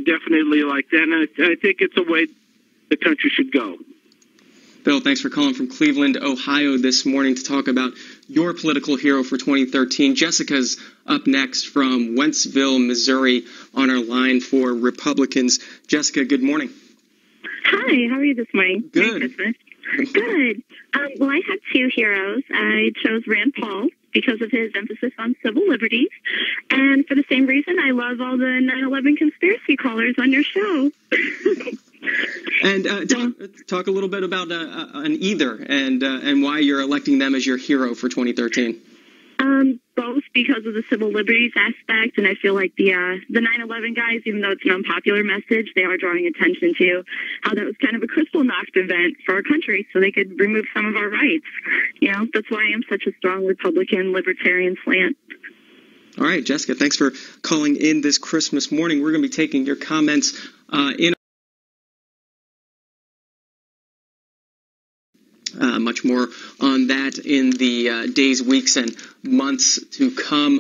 definitely like that, and I think it's a way the country should go. Bill, thanks for calling from Cleveland, Ohio this morning to talk about your political hero for 2013. Jessica's up next from Wentzville, Missouri, on our line for Republicans. Jessica, good morning. Hi, how are you this morning? Good. Merry Christmas. Good. Well, I had two heroes. I chose Rand Paul because of his emphasis on civil liberties. And for the same reason, I love all the 9/11 conspiracy callers on your show. And talk a little bit about an either and why you're electing them as your hero for 2013. Both because of the civil liberties aspect, and I feel like the 9/11 guys, even though it's an unpopular message, they are drawing attention to how that was kind of a crystal knocked event for our country, so they could remove some of our rights. You know, that's why I am such a strong Republican libertarian slant. All right, Jessica, thanks for calling in this Christmas morning. We're going to be taking your comments in. Much more on that in the days, weeks, and months to come.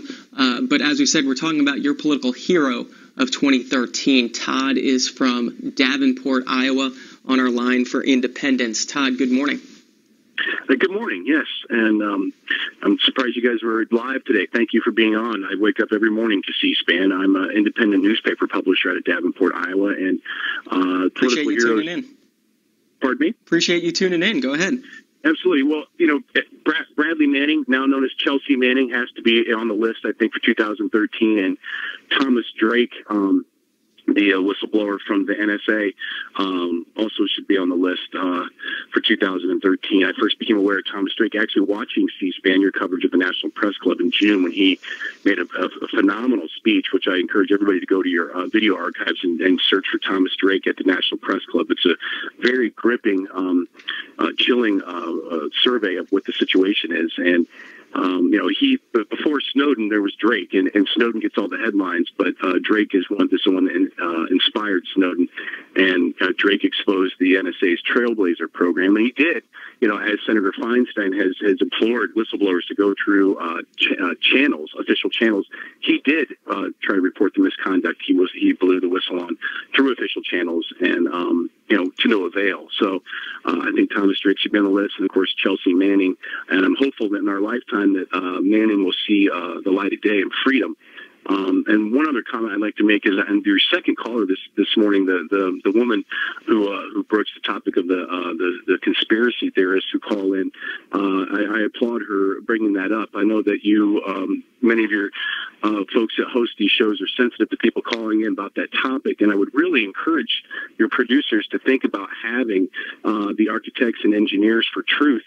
But as we said, we're talking about your political hero of 2013. Todd is from Davenport, Iowa, on our line for Independence. Todd, good morning. Good morning, yes. And I'm surprised you guys were live today. Thank you for being on. I wake up every morning to C-SPAN. I'm an independent newspaper publisher out of Davenport, Iowa. And appreciate you tuning in. Pardon me? Appreciate you tuning in. Go ahead. Absolutely. Well, you know, Bradley Manning, now known as Chelsea Manning, has to be on the list, I think, for 2013. And Thomas Drake, the whistleblower from the NSA, also should be on the list for 2013. I first became aware of Thomas Drake actually watching C-SPAN, your coverage of the National Press Club in June, when he made a phenomenal speech, which I encourage everybody to go to your video archives and search for Thomas Drake at the National Press Club. It's a very gripping, chilling survey of what the situation is. And you know, before Snowden, there was Drake, and Snowden gets all the headlines, but Drake is the one that inspired Snowden, and Drake exposed the NSA's Trailblazer program, and he did, you know, as Senator Feinstein has implored whistleblowers to go through channels, official channels. He did try to report the misconduct. He blew the whistle on through official channels, and you know, to no avail. So I think Thomas Drake should be on the list, and of course Chelsea Manning. And I'm hopeful that in our lifetime that Manning will see the light of day and freedom. And one other comment I'd like to make is, and your second caller this morning, the woman who broached the topic of the conspiracy theorists who call in, I applaud her bringing that up. I know that you, many of your folks that host these shows are sensitive to people calling in about that topic, and I would really encourage your producers to think about having the architects and engineers for truth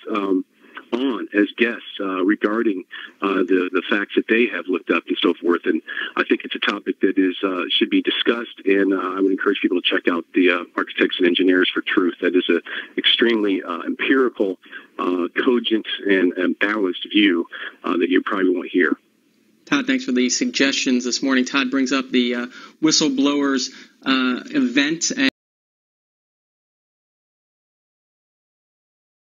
on as guests regarding the facts that they have looked up and so forth. And I think it's a topic that should be discussed, and I would encourage people to check out the Architects and Engineers for Truth. That is an extremely empirical, cogent, and balanced view that you probably won't hear. Todd, thanks for the suggestions this morning. Todd brings up the Whistleblowers event.